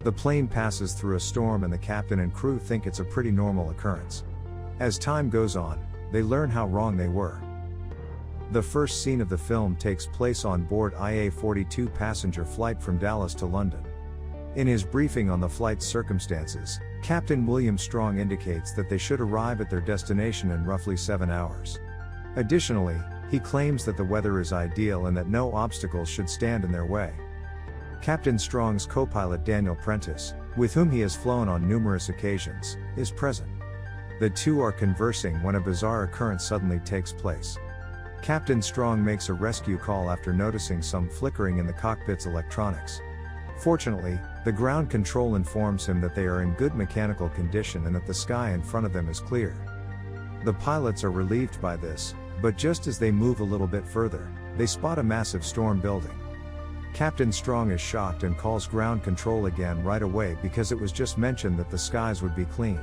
The plane passes through a storm and the captain and crew think it's a pretty normal occurrence. As time goes on, they learn how wrong they were. The first scene of the film takes place on board IA-42 passenger flight from Dallas to London. In his briefing on the flight's circumstances, Captain William Strong indicates that they should arrive at their destination in roughly 7 hours. Additionally, he claims that the weather is ideal and that no obstacles should stand in their way. Captain Strong's co-pilot Daniel Prentice, with whom he has flown on numerous occasions, is present. The two are conversing when a bizarre occurrence suddenly takes place. Captain Strong makes a rescue call after noticing some flickering in the cockpit's electronics. Fortunately, the ground control informs him that they are in good mechanical condition and that the sky in front of them is clear. The pilots are relieved by this, but just as they move a little bit further, they spot a massive storm building. Captain Strong is shocked and calls ground control again right away because it was just mentioned that the skies would be clean.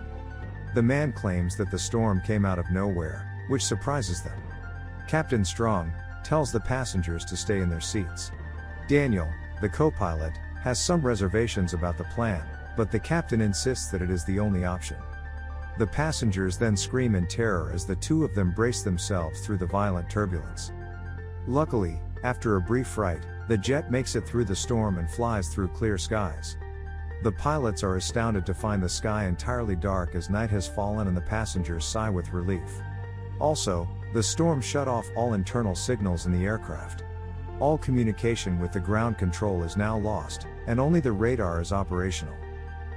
The man claims that the storm came out of nowhere, which surprises them. Captain Strong tells the passengers to stay in their seats. Daniel, the co-pilot, has some reservations about the plan, but the captain insists that it is the only option. The passengers then scream in terror as the two of them brace themselves through the violent turbulence. Luckily, after a brief fright, the jet makes it through the storm and flies through clear skies. The pilots are astounded to find the sky entirely dark as night has fallen and the passengers sigh with relief. Also, the storm shut off all internal signals in the aircraft. All communication with the ground control is now lost, and only the radar is operational.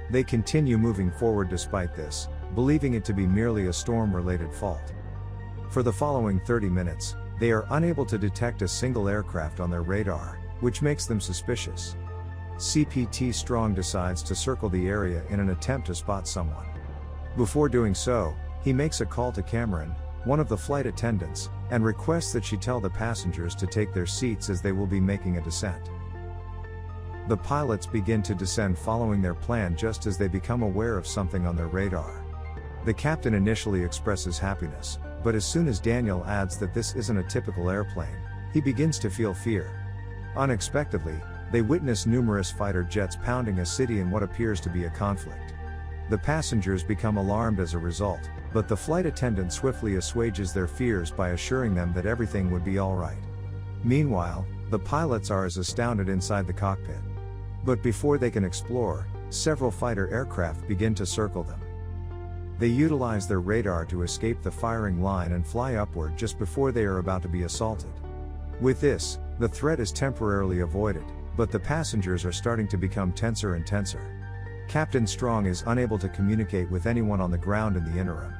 They continue moving forward despite this, believing it to be merely a storm-related fault. For the following 30 minutes, they are unable to detect a single aircraft on their radar, which makes them suspicious. CPT Strong decides to circle the area in an attempt to spot someone. Before doing so, he makes a call to Cameron, one of the flight attendants, and requests that she tell the passengers to take their seats as they will be making a descent. The pilots begin to descend following their plan just as they become aware of something on their radar. The captain initially expresses happiness, but as soon as Daniel adds that this isn't a typical airplane, he begins to feel fear. Unexpectedly, they witness numerous fighter jets pounding a city in what appears to be a conflict. The passengers become alarmed as a result, but the flight attendant swiftly assuages their fears by assuring them that everything would be all right. Meanwhile, the pilots are as astounded inside the cockpit. But before they can explore, several fighter aircraft begin to circle them. They utilize their radar to escape the firing line and fly upward just before they are about to be assaulted. With this, the threat is temporarily avoided, but the passengers are starting to become tenser and tenser. Captain Strong is unable to communicate with anyone on the ground in the interim.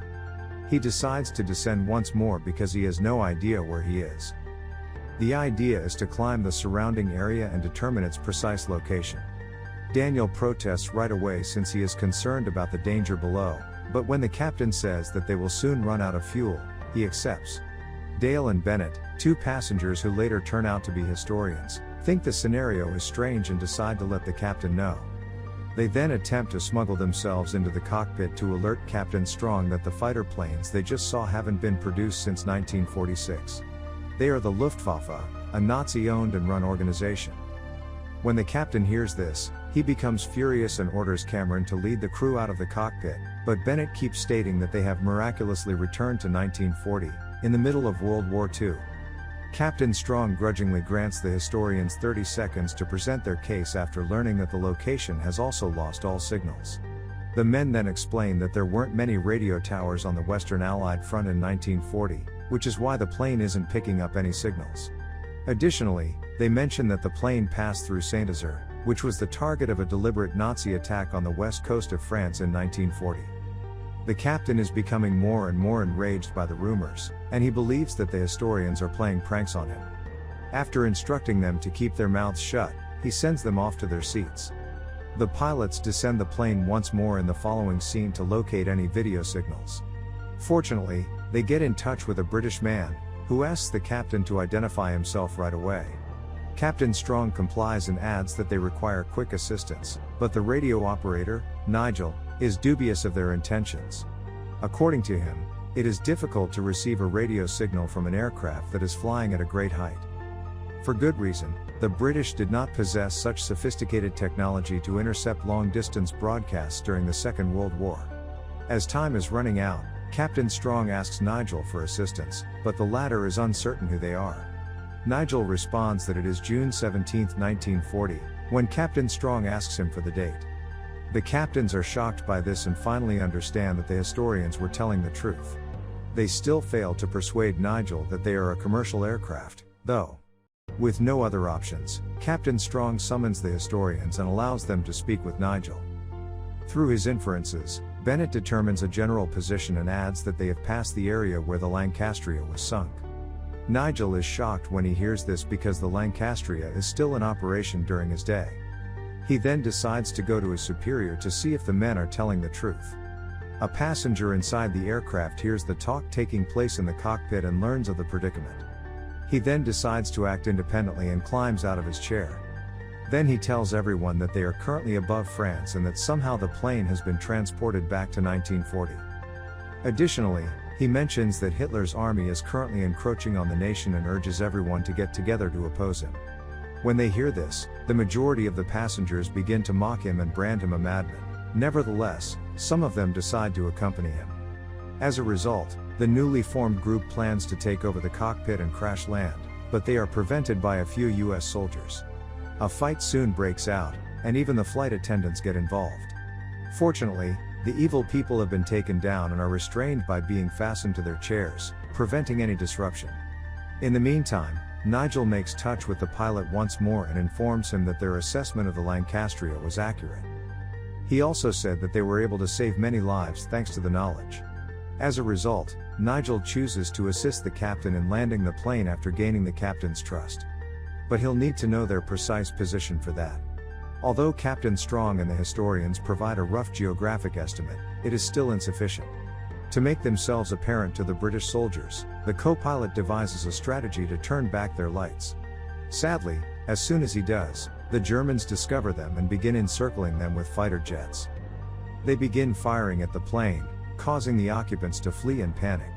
He decides to descend once more because he has no idea where he is. The idea is to climb the surrounding area and determine its precise location. Daniel protests right away since he is concerned about the danger below, but when the captain says that they will soon run out of fuel, he accepts. Dale and Bennett, two passengers who later turn out to be historians, think the scenario is strange and decide to let the captain know. They then attempt to smuggle themselves into the cockpit to alert Captain Strong that the fighter planes they just saw haven't been produced since 1946. They are the Luftwaffe, a Nazi-owned and run organization. When the captain hears this, he becomes furious and orders Cameron to lead the crew out of the cockpit, but Bennett keeps stating that they have miraculously returned to 1940, in the middle of World War II. Captain Strong grudgingly grants the historians 30 seconds to present their case after learning that the location has also lost all signals. The men then explain that there weren't many radio towers on the Western Allied front in 1940, which is why the plane isn't picking up any signals. Additionally, they mention that the plane passed through Saint-Nazaire, which was the target of a deliberate Nazi attack on the west coast of France in 1940. The captain is becoming more and more enraged by the rumors, and he believes that the historians are playing pranks on him. After instructing them to keep their mouths shut, he sends them off to their seats. The pilots descend the plane once more in the following scene to locate any video signals. Fortunately, they get in touch with a British man, who asks the captain to identify himself right away. Captain Strong complies and adds that they require quick assistance, but the radio operator, Nigel, is dubious of their intentions. According to him, it is difficult to receive a radio signal from an aircraft that is flying at a great height. For good reason, The British did not possess such sophisticated technology to intercept long-distance broadcasts during the Second World War. As time is running out, Captain Strong asks Nigel for assistance, but the latter is uncertain who they are. Nigel responds that it is June 17, 1940, when Captain Strong asks him for the date. The captains are shocked by this and finally understand that the historians were telling the truth. They still fail to persuade Nigel that they are a commercial aircraft, though. With no other options, Captain Strong summons the historians and allows them to speak with Nigel. Through his inferences, Bennett determines a general position and adds that they have passed the area where the Lancastria was sunk. Nigel is shocked when he hears this because the Lancastria is still in operation during his day. He then decides to go to his superior to see if the men are telling the truth. A passenger inside the aircraft hears the talk taking place in the cockpit and learns of the predicament. He then decides to act independently and climbs out of his chair. Then he tells everyone that they are currently above France and that somehow the plane has been transported back to 1940. Additionally, he mentions that Hitler's army is currently encroaching on the nation and urges everyone to get together to oppose him. When they hear this, the majority of the passengers begin to mock him and brand him a madman. Nevertheless, some of them decide to accompany him. As a result, the newly formed group plans to take over the cockpit and crash land, but they are prevented by a few US soldiers. A fight soon breaks out, and even the flight attendants get involved. Fortunately, the evil people have been taken down and are restrained by being fastened to their chairs, preventing any disruption. In the meantime, Nigel makes touch with the pilot once more and informs him that their assessment of the Lancastria was accurate. He also said that they were able to save many lives thanks to the knowledge. As a result, Nigel chooses to assist the captain in landing the plane after gaining the captain's trust. But he'll need to know their precise position for that. Although Captain Strong and the historians provide a rough geographic estimate, it is still insufficient. To make themselves apparent to the British soldiers, the co-pilot devises a strategy to turn back their lights. Sadly, as soon as he does, the Germans discover them and begin encircling them with fighter jets. They begin firing at the plane, causing the occupants to flee in panic.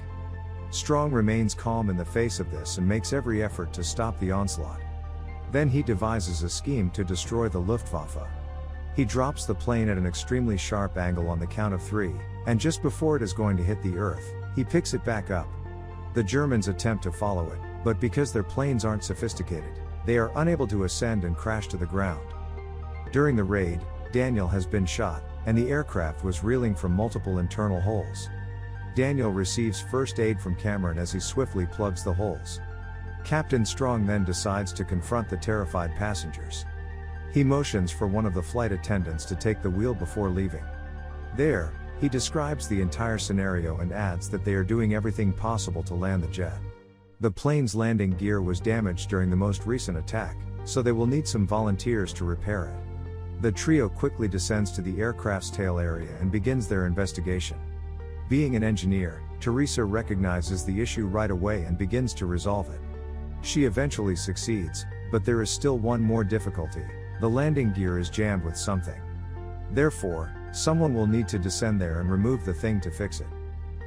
Strong remains calm in the face of this and makes every effort to stop the onslaught. Then he devises a scheme to destroy the Luftwaffe. He drops the plane at an extremely sharp angle on the count of 3, and just before it is going to hit the earth, he picks it back up. The Germans attempt to follow it, but because their planes aren't sophisticated, they are unable to ascend and crash to the ground. During the raid, Daniel has been shot, and the aircraft was reeling from multiple internal holes. Daniel receives first aid from Cameron as he swiftly plugs the holes. Captain Strong then decides to confront the terrified passengers. He motions for one of the flight attendants to take the wheel before leaving. There, he describes the entire scenario and adds that they are doing everything possible to land the jet. The plane's landing gear was damaged during the most recent attack, so they will need some volunteers to repair it. The trio quickly descends to the aircraft's tail area and begins their investigation. Being an engineer, Teresa recognizes the issue right away and begins to resolve it. She eventually succeeds, but there is still one more difficulty: the landing gear is jammed with something. Therefore, someone will need to descend there and remove the thing to fix it.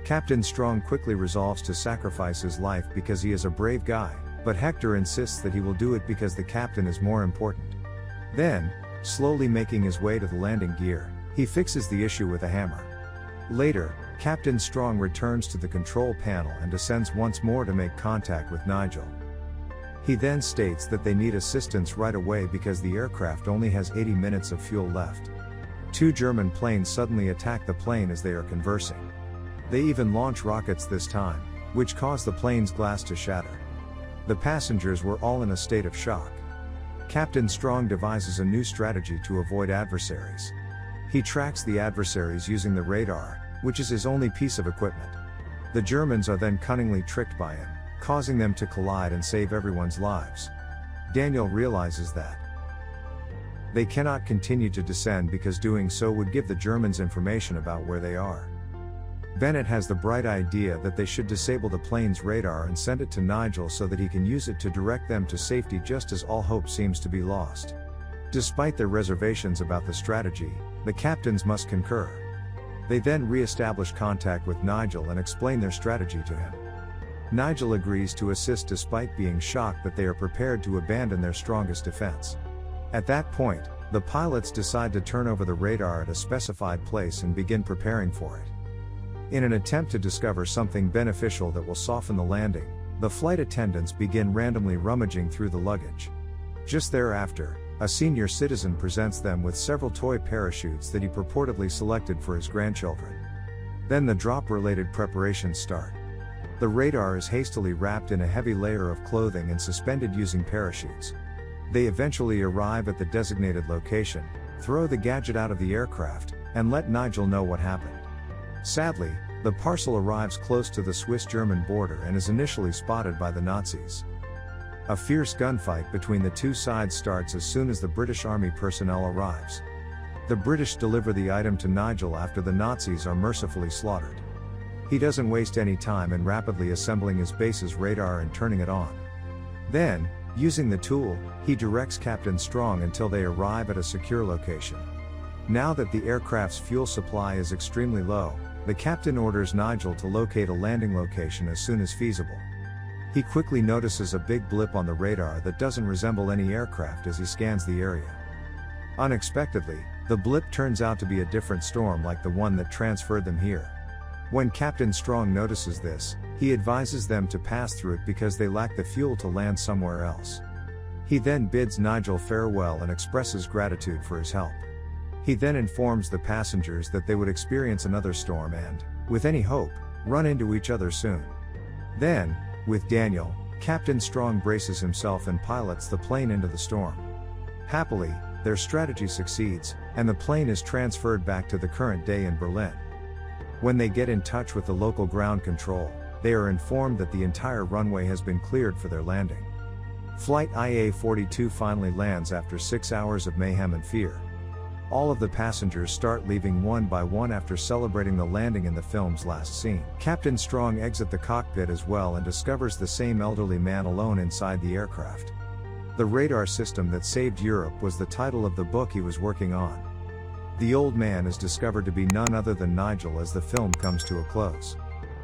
Captain Strong quickly resolves to sacrifice his life because he is a brave guy, but Hector insists that he will do it because the captain is more important. Then, slowly making his way to the landing gear, he fixes the issue with a hammer. Later, Captain Strong returns to the control panel and descends once more to make contact with Nigel. He then states that they need assistance right away because the aircraft only has 80 minutes of fuel left. 2 German planes suddenly attack the plane as they are conversing. They even launch rockets this time, which cause the plane's glass to shatter. The passengers were all in a state of shock. Captain Strong devises a new strategy to avoid adversaries. He tracks the adversaries using the radar, which is his only piece of equipment. The Germans are then cunningly tricked by him, causing them to collide and save everyone's lives. Daniel realizes that they cannot continue to descend because doing so would give the Germans information about where they are. Bennett has the bright idea that they should disable the plane's radar and send it to Nigel so that he can use it to direct them to safety just as all hope seems to be lost. Despite their reservations about the strategy, the captains must concur. They then re-establish contact with Nigel and explain their strategy to him. Nigel agrees to assist despite being shocked that they are prepared to abandon their strongest defense. At that point, the pilots decide to turn over the radar at a specified place and begin preparing for it. In an attempt to discover something beneficial that will soften the landing, the flight attendants begin randomly rummaging through the luggage. Just thereafter, a senior citizen presents them with several toy parachutes that he purportedly selected for his grandchildren. Then the drop-related preparations start. The radar is hastily wrapped in a heavy layer of clothing and suspended using parachutes. They eventually arrive at the designated location, throw the gadget out of the aircraft, and let Nigel know what happened. Sadly, the parcel arrives close to the Swiss-German border and is initially spotted by the Nazis. A fierce gunfight between the two sides starts as soon as the British Army personnel arrives. The British deliver the item to Nigel after the Nazis are mercifully slaughtered. He doesn't waste any time in rapidly assembling his base's radar and turning it on. Then, using the tool, he directs Captain Strong until they arrive at a secure location. Now that the aircraft's fuel supply is extremely low, the captain orders Nigel to locate a landing location as soon as feasible. He quickly notices a big blip on the radar that doesn't resemble any aircraft as he scans the area. Unexpectedly, the blip turns out to be a different storm like the one that transferred them here. When Captain Strong notices this, he advises them to pass through it because they lack the fuel to land somewhere else. He then bids Nigel farewell and expresses gratitude for his help. He then informs the passengers that they would experience another storm and, with any hope, run into each other soon. Then, with Daniel, Captain Strong braces himself and pilots the plane into the storm. Happily, their strategy succeeds, and the plane is transferred back to the current day in Berlin. When they get in touch with the local ground control, they are informed that the entire runway has been cleared for their landing. Flight IA-42 finally lands after 6 hours of mayhem and fear. All of the passengers start leaving one by one after celebrating the landing in the film's last scene. Captain Strong exits the cockpit as well and discovers the same elderly man alone inside the aircraft. The radar system that saved Europe was the title of the book he was working on. The old man is discovered to be none other than Nigel as the film comes to a close.